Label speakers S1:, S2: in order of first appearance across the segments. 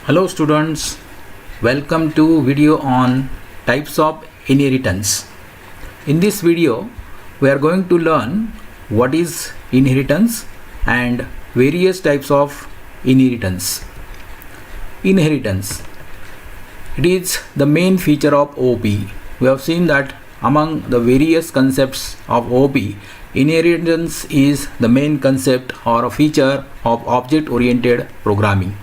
S1: Hello students, welcome to video on types of inheritance. In this video, we are going to learn what is inheritance and various types of inheritance. Inheritance. It is the main feature of OP. We have seen that among the various concepts of OP, inheritance is the main concept or a feature of object-oriented programming.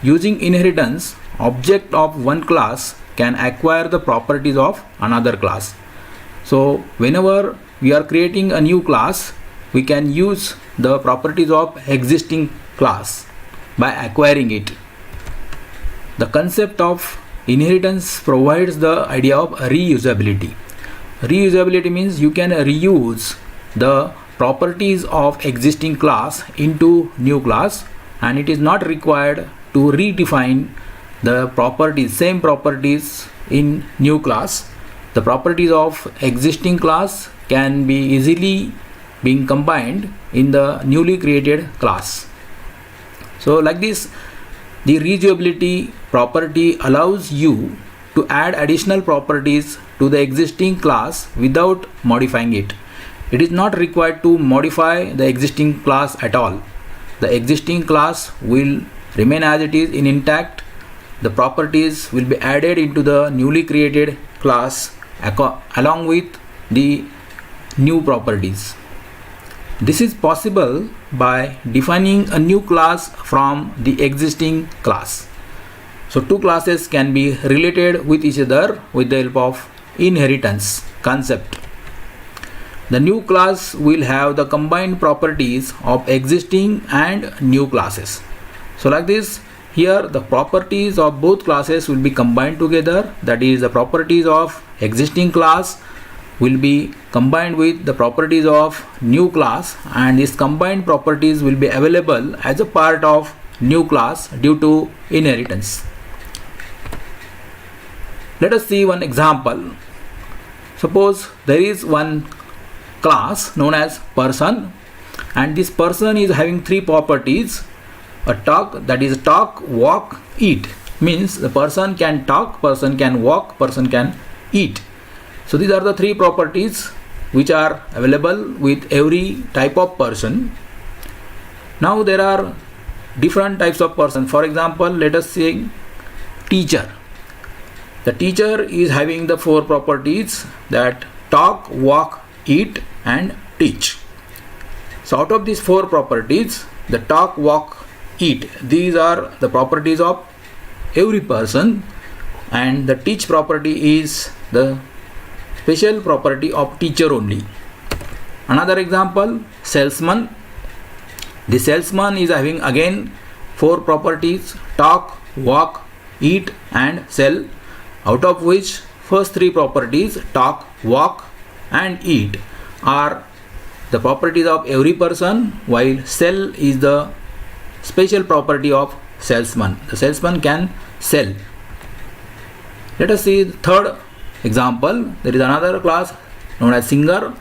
S1: Using inheritance, object of one class can acquire the properties of another class. So whenever we are creating a new class, we can use the properties of existing class by acquiring it. The concept of inheritance provides the idea of reusability. Reusability means you can reuse the properties of existing class into new class, and it is not required to redefine the properties, same properties in new class. The properties of existing class can be easily being combined in the newly created class. So like this, the reusability property allows you to add additional properties to the existing class without modifying it. It is not required to modify the existing class at all. The existing class will remain as it is in intact. The properties will be added into the newly created class along with the new properties. This is possible by defining a new class from the existing class. So two classes can be related with each other with the help of inheritance concept. The new class will have the combined properties of existing and new classes. So like this, here the properties of both classes will be combined together. That is, the properties of existing class will be combined with the properties of new class, and these combined properties will be available as a part of new class due to inheritance. Let us see one example. Suppose there is one class known as person, and this person is having three properties. A talk, that is talk, walk, eat, means the person can talk, person can walk, person can eat. So these are the three properties which are available with every type of person. Now there are different types of person. For example, let us say teacher. The teacher is having the four properties, that talk, walk, eat and teach. So out of these four properties, the talk, walk, eat, these are the properties of every person, and the teach property is the special property of teacher only. Another example, salesman. The salesman is having again four properties, talk, walk, eat and sell, out of which first three properties, talk, walk and eat, are the properties of every person, while sell is the special property of salesman. The salesman can sell. Let us see the third example. There is another class known as singer.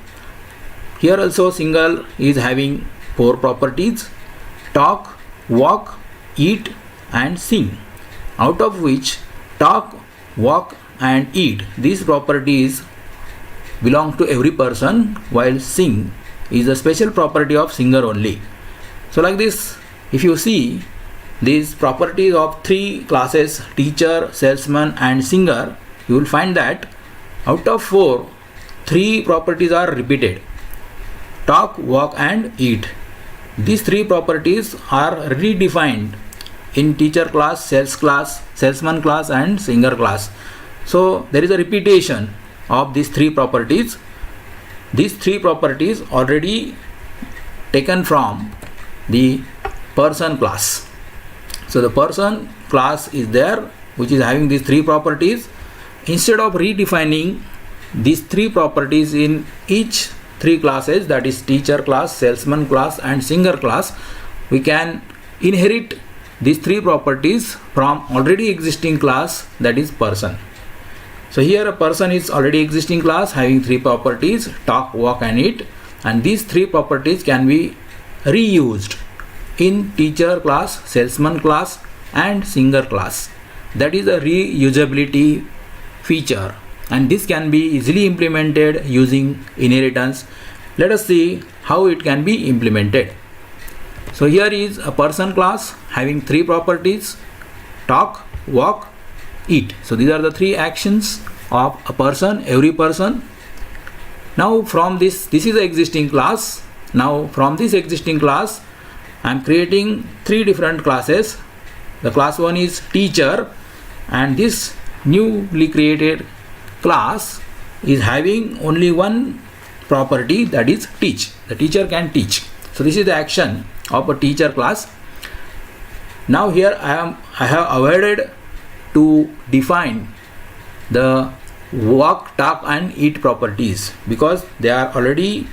S1: Here also singer is having four properties, talk, walk, eat and sing, out of which talk, walk and eat, these properties belong to every person, while sing is a special property of singer only. So like this, if you see these properties of three classes, teacher, salesman and singer, you will find that out of four, three properties are repeated, talk, walk and eat. These three properties are redefined in teacher class, sales class, salesman class and singer class. So there is a repetition of these three properties. These three properties already taken from the person class. So the person class is there, which is having these three properties. Instead of redefining these three properties in each three classes, that is teacher class, salesman class and singer class, we can inherit these three properties from already existing class, that is person. So here a person is already existing class having three properties, talk, walk and eat, and these three properties can be reused in teacher class, salesman class, and singer class. That is a reusability feature, and this can be easily implemented using inheritance. Let us see how it can be implemented. So here is a person class having three properties: talk, walk, eat. So these are the three actions of a person, every person. Now from this is the existing class. Now from this existing class I am creating three different classes. The class one is teacher, and this newly created class is having only one property, that is teach. The teacher can teach. So this is the action of a teacher class. Now here I have avoided to define the walk, talk and eat properties because they are already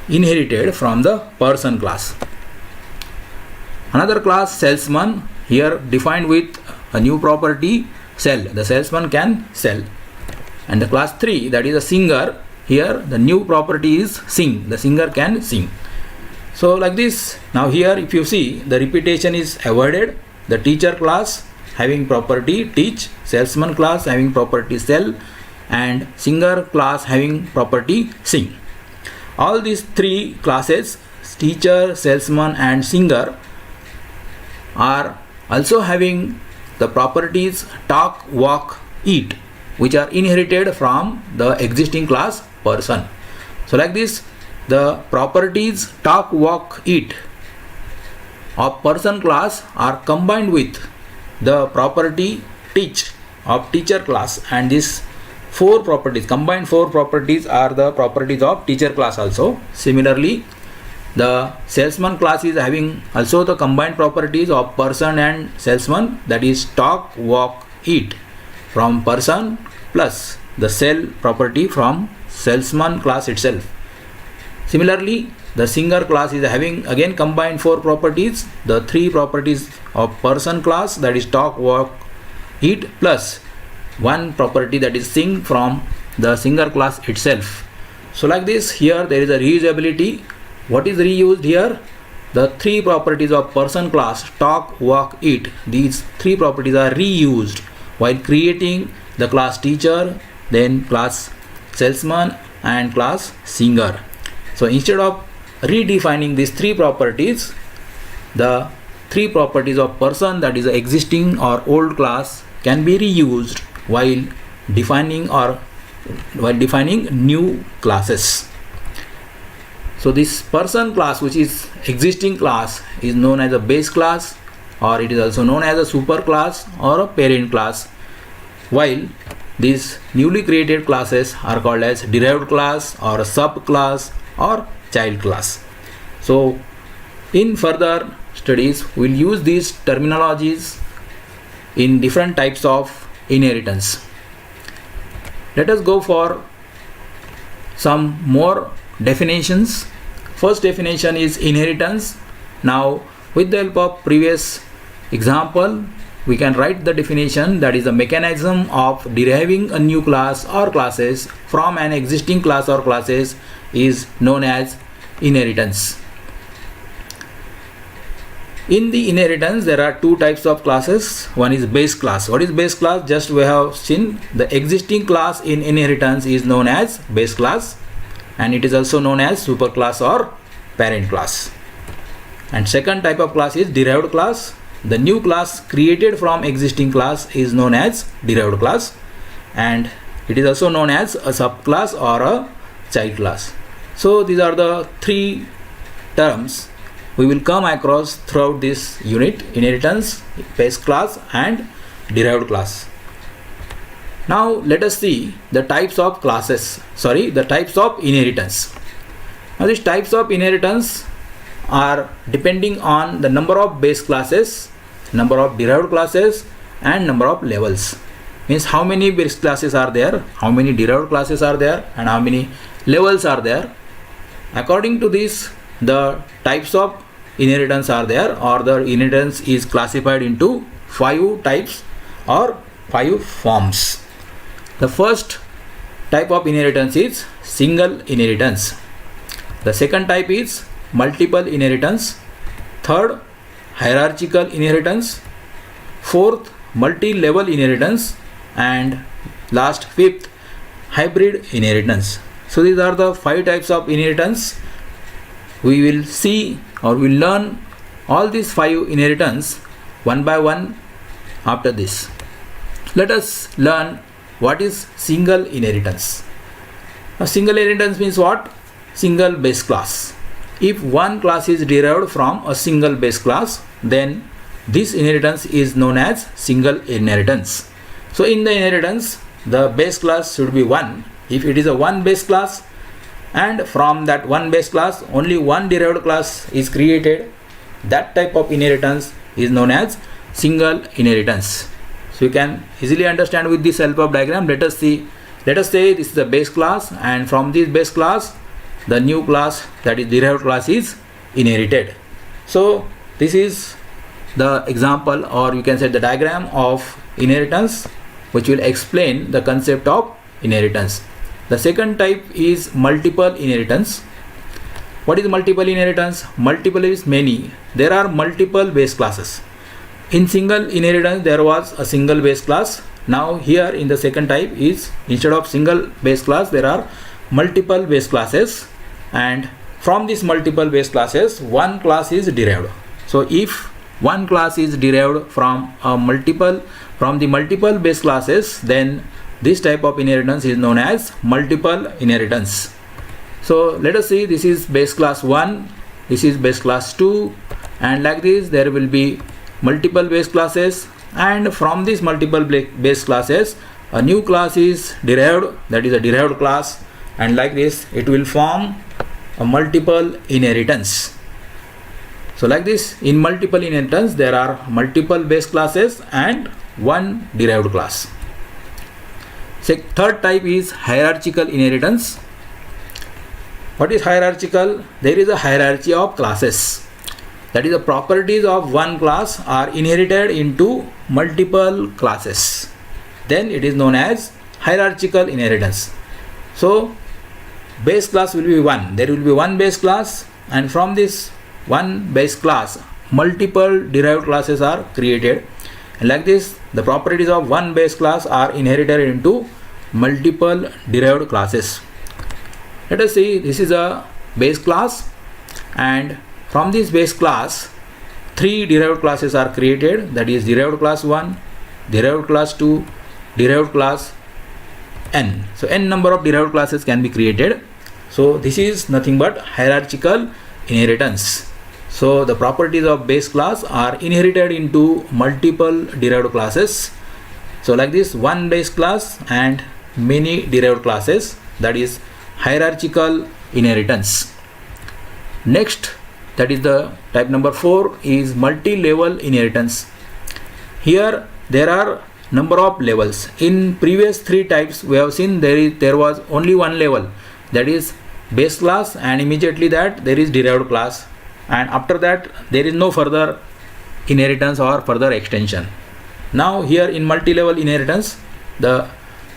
S1: inherited from the person class. Another class, salesman, here defined with a new property, sell. The salesman can sell. And the class 3, that is a singer, here the new property is sing. The singer can sing. So like this. Now here if you see, the repetition is avoided. The teacher class having property teach, salesman class having property sell, and singer class having property sing. All these three classes, teacher, salesman and singer, are also having the properties talk, walk, eat, which are inherited from the existing class person. So like this, the properties talk, walk, eat of person class are combined with the property teach of teacher class, and these four properties, combined four properties, are the properties of teacher class also. Similarly, the salesman class is having also the combined properties of person and salesman, that is talk, walk, eat from person plus the sell property from salesman class itself. Similarly, the singer class is having again combined four properties, the three properties of person class, that is talk, walk, eat, plus one property, that is sing, from the singer class itself. So like this, here there is a reusability. What is reused here? The three properties of person class, talk, walk, eat, these three properties are reused while creating the class teacher, then class salesman and class singer. So instead of redefining these three properties, the three properties of person, that is the existing or old class, can be reused while defining new classes. So this person class, which is existing class, is known as a base class, or it is also known as a super class or a parent class, while these newly created classes are called as derived class or a subclass or child class. So in further studies we'll use these terminologies in different types of inheritance. Let us go for some more definitions. First definition is inheritance. Now with the help of previous example, we can write the definition, that is the mechanism of deriving a new class or classes from an existing class or classes is known as inheritance. In the inheritance there are two types of classes. One is base class. What is base class? Just we have seen the existing class in inheritance is known as base class, and it is also known as super class or parent class. And second type of class is derived class. The new class created from existing class is known as derived class, and it is also known as a subclass or a child class. So these are the three terms we will come across throughout this unit: inheritance, base class and derived class. Now let us see the types of the types of inheritance. Now these types of inheritance are depending on the number of base classes, number of derived classes and number of levels. Means how many base classes are there, how many derived classes are there, and how many levels are there. According to this, the types of inheritance are there, or the inheritance is classified into 5 types or 5 forms. The first type of inheritance is single inheritance. The second type is multiple inheritance. Third, hierarchical inheritance, fourth multi-level inheritance, and last fifth hybrid inheritance. So these are the 5 types of inheritance. We will see or we will learn all these 5 inheritance one by one after this. Let us learn what is single inheritance. A single inheritance means what? Single base class. If one class is derived from a single base class, then this inheritance is known as single inheritance. So in the inheritance, the base class should be 1. If it is a one base class and from that one base class only one derived class is created, that type of inheritance is known as single inheritance. So you can easily understand with this help of diagram. Let us say this is the base class, and from this base class the new class, that is derived class, is inherited. So this is the example, or you can say the diagram of inheritance, which will explain the concept of inheritance. The second type is multiple inheritance. What is multiple inheritance? Multiple is many. There are multiple base classes. In single inheritance there was a single base class. Now here in the second type is, instead of single base class there are multiple base classes, and from these multiple base classes one class is derived. So if one class is derived from the multiple base classes, then this type of inheritance is known as multiple inheritance. So let us see, this is base class 1, this is base class 2, and like this there will be multiple base classes, and from these multiple base classes a new class is derived, that is a derived class, and like this it will form a multiple inheritance. So like this, in multiple inheritance there are multiple base classes and one derived class. Third type is hierarchical inheritance. What is hierarchical? There is a hierarchy of classes. That is, the properties of one class are inherited into multiple classes. Then it is known as hierarchical inheritance. So base class will be 1. There will be one base class, and from this one base class multiple derived classes are created, and like this the properties of one base class are inherited into multiple derived classes. Let us see, this is a base class, and from this base class 3 derived classes are created, that is derived class 1, derived class 2, derived class n. So n number of derived classes can be created. So this is nothing but hierarchical inheritance. So the properties of base class are inherited into multiple derived classes. So like this, one base class and many derived classes, that is hierarchical inheritance. Next, that is the type number 4, is multi-level inheritance. Here there are number of levels. In previous 3 types we have seen there was only one level, that is base class, and immediately that there is derived class, and after that there is no further inheritance or further extension. Now here in multi-level inheritance, the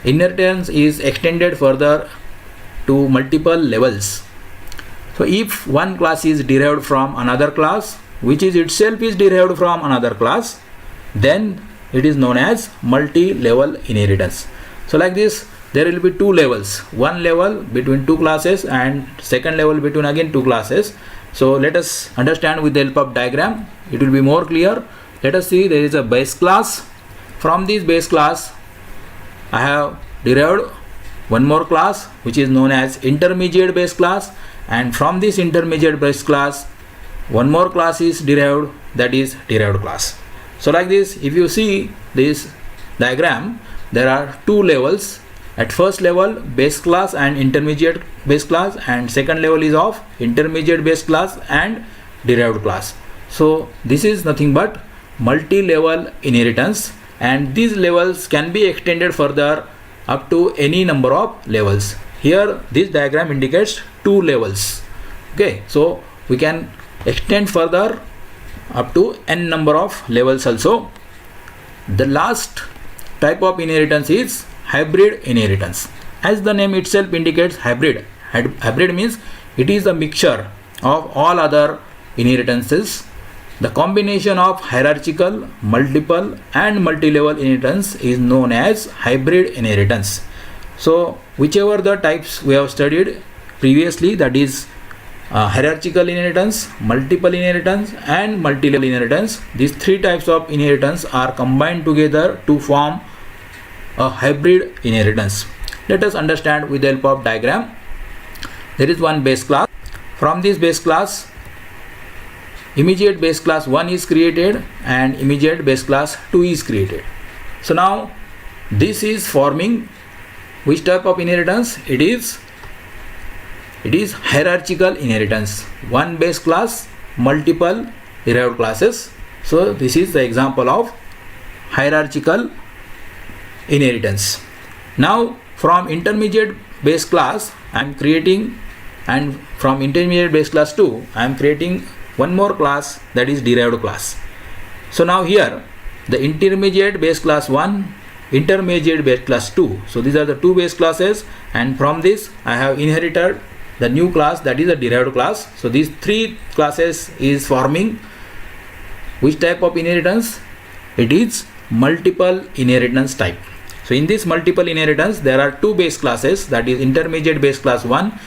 S1: inheritance is extended further to multiple levels. So if one class is derived from another class, which is itself is derived from another class, then it is known as multi-level inheritance. So like this, there will be 2 levels, one level between 2 classes and second level between again 2 classes. So let us understand with the help of diagram, it will be more clear. Let us see, there is a base class. From this base class I have derived one more class which is known as intermediate base class, and from this intermediate base class one more class is derived, that is derived class. So like this, if you see this diagram, there are 2 levels. At first level base class and intermediate base class, and second level is of intermediate base class and derived class. So this is nothing but multi-level inheritance, and these levels can be extended further up to any number of levels. Here this diagram indicates 2 levels. Okay, so we can extend further up to n number of levels also. The last type of inheritance is hybrid inheritance. As the name itself indicates, hybrid. Hybrid means it is a mixture of all other inheritances. The combination of hierarchical, multiple and multi-level inheritance is known as hybrid inheritance. So whichever the types we have studied previously, that is hierarchical inheritance, multiple inheritance and multi-level inheritance, these three types of inheritance are combined together to form a hybrid inheritance. Let us understand with the help of diagram. There is one base class. From this base class, immediate base class 1 is created and immediate base class 2 is created. So now this is forming which type of inheritance? It is hierarchical inheritance. One base class, multiple derived classes. So this is the example of hierarchical inheritance. Now from intermediate base class I am creating, and from intermediate base class 2 I am creating one more class, that is derived class. So now here the intermediate base class 1, intermediate base class 2. So these are the two base classes, and from this I have inherited the new class, that is a derived class. So these three classes is forming which type of inheritance? It is multiple inheritance type. So in this multiple inheritance there are two base classes, that is intermediate base class 1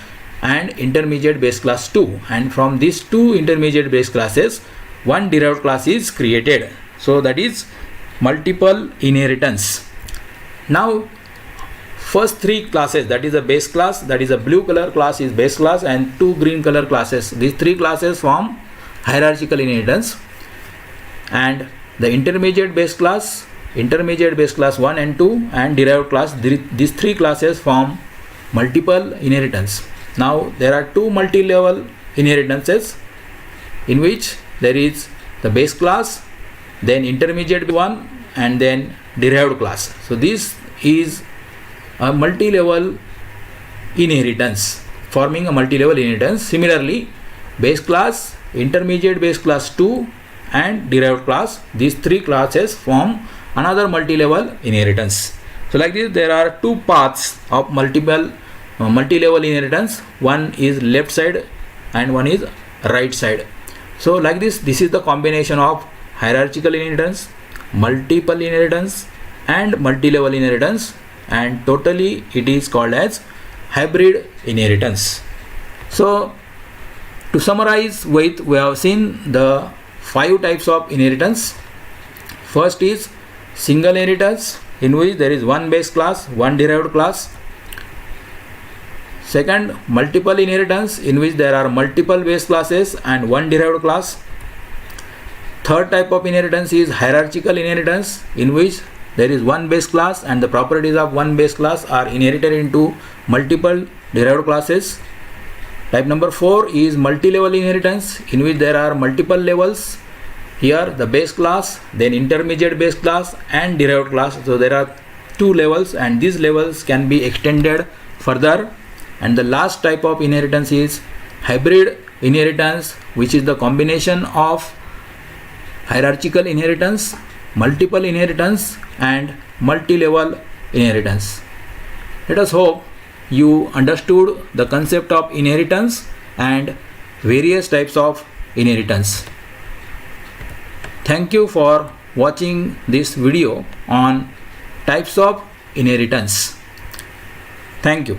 S1: and intermediate base class 2, and from these two intermediate base classes one derived class is created. So that is multiple inheritance. Now first three classes, that is a base class, that is a blue color class is base class, and two green color classes, these three classes form hierarchical inheritance. And the intermediate base class 1 and 2 and derived class, these three classes form multiple inheritance. Now there are two multi-level inheritances in which there is the base class, then intermediate one, and then derived class. So this is a multi-level inheritance, forming a multi-level inheritance. Similarly, base class, intermediate base class 2 and derived class, these three classes form another multi-level inheritance. So like this there are two paths of multi-level inheritance. One is left side and one is right side. So like this is the combination of hierarchical inheritance, multiple inheritance and multi-level inheritance, and totally it is called as hybrid inheritance. So to summarize, we have seen the 5 types of inheritance. First is single inheritance, in which there is one base class, one derived class. Second, multiple inheritance, in which there are multiple base classes and one derived class. Third type of inheritance is hierarchical inheritance, in which there is one base class and the properties of one base class are inherited into multiple derived classes. Type number 4 is multi-level inheritance, in which there are multiple levels. Here the base class, then intermediate base class and derived class. So there are 2 levels, and these levels can be extended further. And the last type of inheritance is hybrid inheritance, which is the combination of hierarchical inheritance, multiple inheritance and multi-level inheritance. Let us hope you understood the concept of inheritance and various types of inheritance. Thank you for watching this video on types of inheritance. Thank you.